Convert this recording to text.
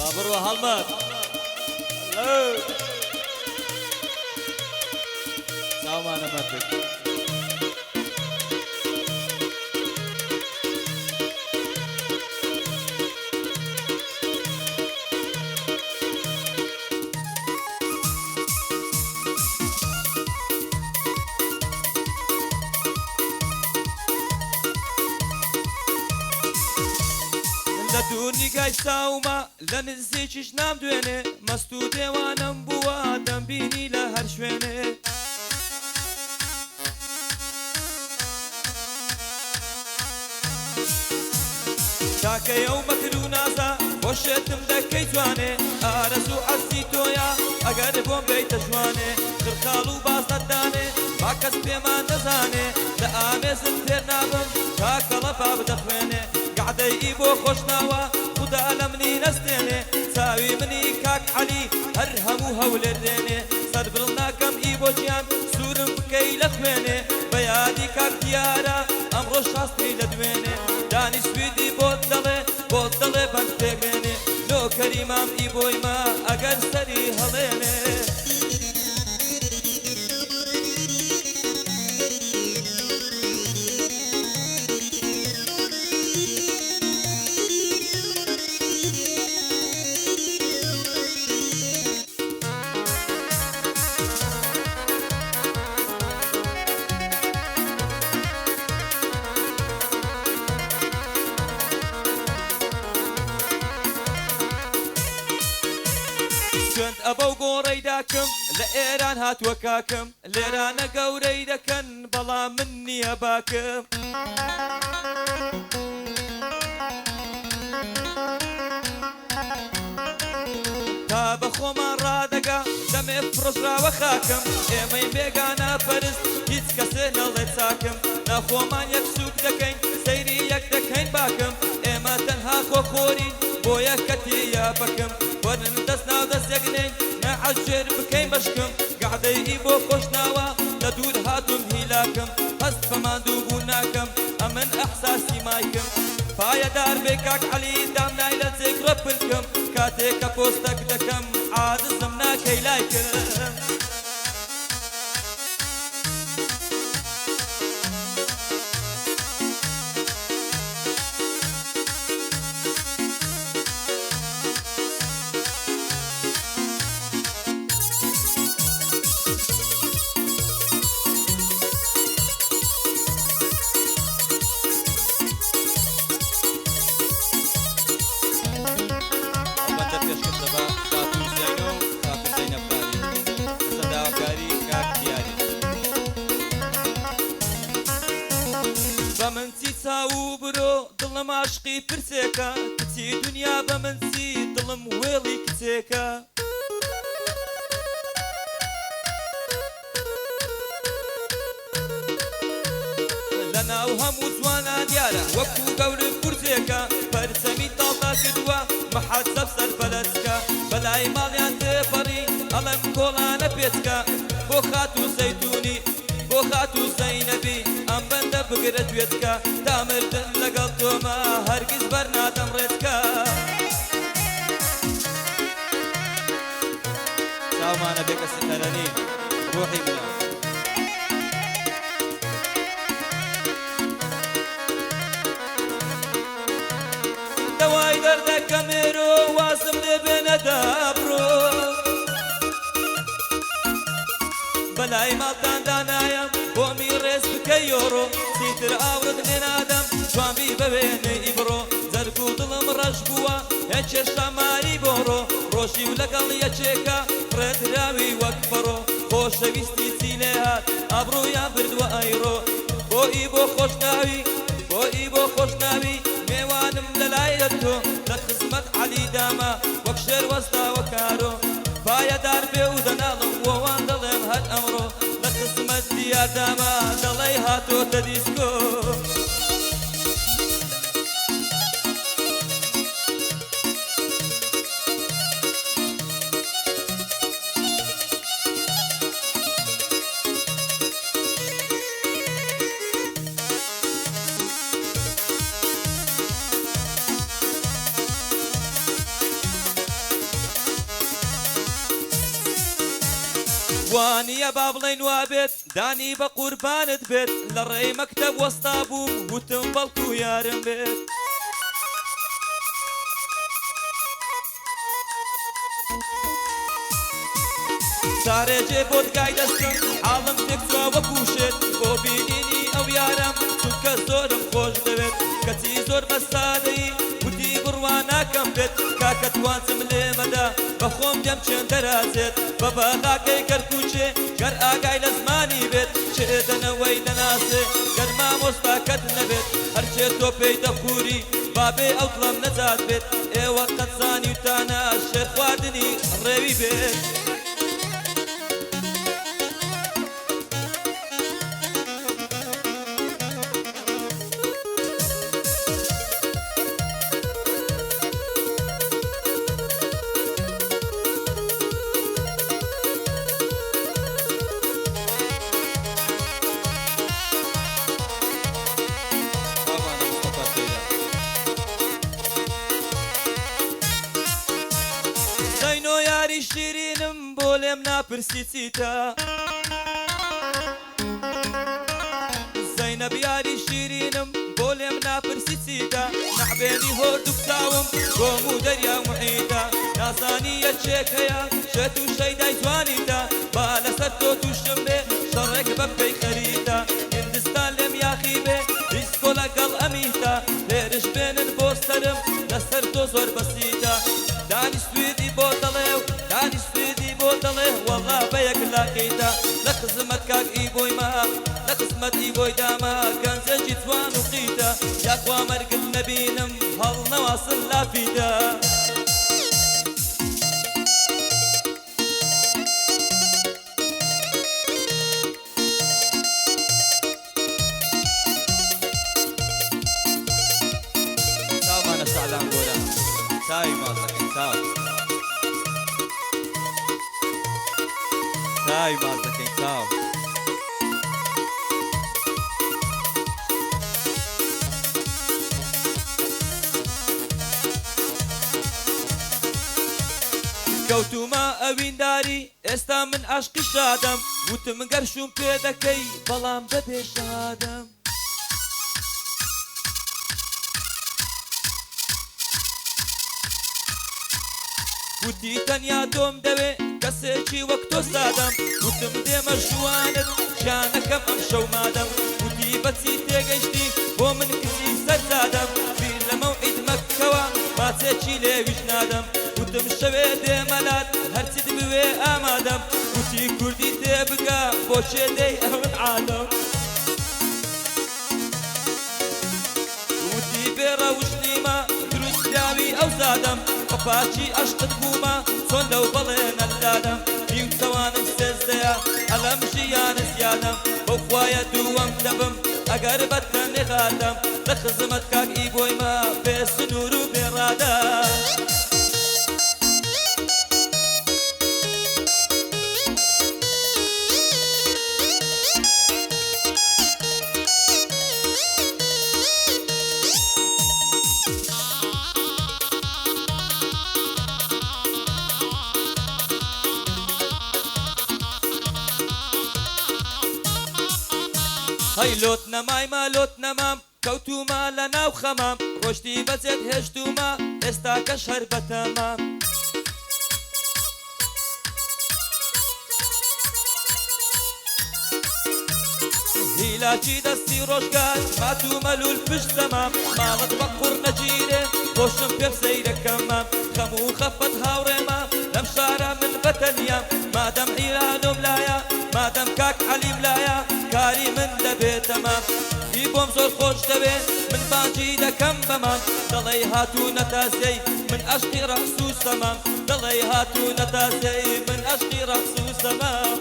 بابڕۆ هەڵمەت هەلۆ چاومانە مەردێک لە دوورنی گایستاومە لە نزیکیش نامدوێنێ مەست و دێوانم بووە دەمبینی لە هەر شوێنێ تاکەی ئەو مەکر و نازە خۆشێتم دەکەی جوانێ ئارەز و عەزی تۆیە ئەگەر بۆم بێیتە جوانێ خرخاڵ و باز نەدانێ با کەس پێمان نەزانێ لە ئامێزت فێر نابم تا کەڵەپا بدەخوێنێ قعدەی بۆ خۆشناوە خدا لە منی نەستێنێ چاوی منی کاک عەلی هەر هەموو هەولێر دێنێ سەربڕڵ ناکەم ئی بۆ گیان سوورم بکەی لە خوێنێ بە یادی کاک دیارە ئەمڕۆ شاستی لە دوێنێ دانی سویدی بۆت دەڵێ بەند تێگرێنێ نۆکەری مام ئی بۆی ما ئەگەر سەری هەڵێنێ سوێند ئەبەو گۆڕەی داکەم لە ئێران هاتووە کاکەم لێرانە گەورەی دەکەن بەڵام من نییە باکەم تا بە خۆمان ڕادەگا دەمێ فرۆژراوە خاکەم ئێمەی بێگانە پەرست هیچ کەسێ نەڵێ چاکەم ناخۆمان یەک سووک دەکەین سەیری یەک دەکەین باکەم ئێمە تەنها خۆخۆرین بۆ یەکەتی یاپەکەم وەرن دەست ناو دەستێکنین نەعەژێر بکەین بەشکم گعدەی بۆ خۆشناوە لە دوور هاتوم هیلاکەم هەست بەماندوو بوو ناکەم ئەمن ئەحساسی مایکەم پایەدار بێ کاک عەلی دامنای لە جێک ڕەپنکەم کاتێک کە پۆستەک دەکەم عادزم ناکەی لایکەم بە من چی چاو برۆ دڵم عاشقی پرسێکە کچی دنیا بە من چی دڵم وێڵی کچێکە لە ناو هەموو جوانان دیارە وەکو گەورم کورجێکە پەرچەمی تاڵتا کردووە مەحەسەب سەر بەلەسکە بەلای ماڵیان تێپەڕی ئەڵەم کۆڵانە پێچکە بۆ خات و زەیتونی بۆ خات و زەینەبی ئەم بەندە بگرە گوێتکە تا مردن لەگەڵ تۆمە هەرگیز بەرنادەم ڕێتکە چاومانە بێکە ستەرەنی ڕۆحی منە دەوای دەردەکە مێرۆ وازم لێ بێنە دابڕۆ بەلای ماڵتان دانایم بۆمی ڕێز بکەی یۆڕۆ چیتر ئاورت نێنادەم جوانبی بەوێنەی ئیبڕۆ جەرگ و دڵم ڕەش بووە هێچ شەماری بۆڕۆ ڕۆژی و لەگەڵ یەکێکە ڕێدراوی وەک فەڕۆ خۆشەویستی چی لێ هات ئابڕوویان بردووە ئەیڕۆ بۆئی بۆ خۆشناوی بۆئی بۆ خۆشناوی میوانم لەلایە تۆ لە خزمەت عەلی دامە وەک شێر وەستاوە کارۆ پایەدار بێ و دەناڵم بۆوان دەڵێم هەر ئەمڕۆ لە خزمەت دیار دامە دەڵێ هاتۆتە دیسکۆ وانیە با بڵێن وابێت دانی بە قوربانت بێت لە ڕێی مەکتەب وەستا بووم وتم بەڵکو یارم بێت سارێجێ بۆ دگای دەستم حاڵم تێکچوە وەکوشێت بۆ بینینی ئەو یارم چونکە زۆرم خۆش دەوێت کەچی زۆر بەسادەی وتی بڕوا ناکەم بێت کاکە توانچم لێمەدا بە خۆم دێم چێن دەرازێت بە بەغاکەی کەرکوچێ گەر ئاگای لە زمانی بێت چێدەنەوەی دەناسێ گەر مامۆستاکەت نەبێت هەرچێت تۆ پێی دەخوری بابێ ئەو دڵم نەجات بێت ئێوە قەتزانی وتانە شێر خواردنی ڕێوی بێت زەینۆ یاری شیرینم بۆ لێم ناپرسی چیتە زەینەب یاری شیرینم بۆ لێم ناپرسی چیتە نەحبێنی هۆردوو چاوم گۆم و دەریا محیتە نازانی یەکێک هەیە شێت و شەیدای جوانیتە با لەسەر تۆ تووشم بێ شەڕێک بە پێی خەریتە هندستان لێم یاخی بێ دیسکۆ لەگەڵ ئەمیتە لێرش بێنن بۆ سەرم لەسەر تۆ زۆر بەسیتە دانی سوێدی بۆ دەڵێ و دانی سوێدی بۆ دەڵێ وەڵا بە یەک لاقیتە لە خزمەت کاک ئیبۆی ما لە قسمەت ئیبۆی داما گەنجێکی جوان و قیتە یاخوا مەرگت نەبینم هەڵ نەواسن لافیتە چاومانە سەعدان گۆرە چاوی مازەکەی چاو چاوی مازەکەی چاو کەوتومە ئەوینداری ئێستا من عاشقی شادەم وتم گەرشوم پێ دەکەی بەڵام بەبێ شادەم وتی تەنیا تۆم دەوێ کەسێکی وەک تۆ سادەم وتم دێمە ژوانت ژیانەکەم ئەم شەو مادەم وتی بەچی تێگەیشتی بۆ من کچی سەرزادەم بیر لە مەوعید مەککەوە ماچێکی لێویش نادەم وتم شەوێ دێمەلات هەرچیت بوێ ئامادەم وتی کوردی تێبگە بۆ چێدەی ئەون عادەم وتی بێڕە وشتیمە دروست داوی ئەو زادەم پاچی عشقت بوومە چۆن لەو بەڵێنە دادەم هیو توانم سێزدەیە ئەلەم ژیانە زیادەم بەو خوایە دووەم دەبم ئەگەر بەتەنێ غادەم لە خزمەت کاک ئیبۆیمە بێ سنوور و بێڕادە هەی لۆت نەمایمە لۆت نەمام کەوتومە لە ناو خەمام ڕۆشتی بەجێت هێشتومە ئێستا کەش هەر بەتەمام هیلاکی دەستی ڕۆژگار ماتومە لول پشت زەمام ماڵت بە قوڕ نەگیرێ خۆشم پێ سەیرەکەمام خەم و خەفەت هاوڕێمە لەم شارە من بەتەنیام مادەم ئیرانۆم لایە مادەم کاک عەلیم لایە کاری من دەبێت تەمام ئی بۆم زۆر خۆش دەوێت من بانگی دەکەم بەمام دەڵێ هاتوونە تازەی من عەشقی ڕەقس و سەمام دەڵێ هاتوونە تازەی من عەشقی ڕەقس و سەمام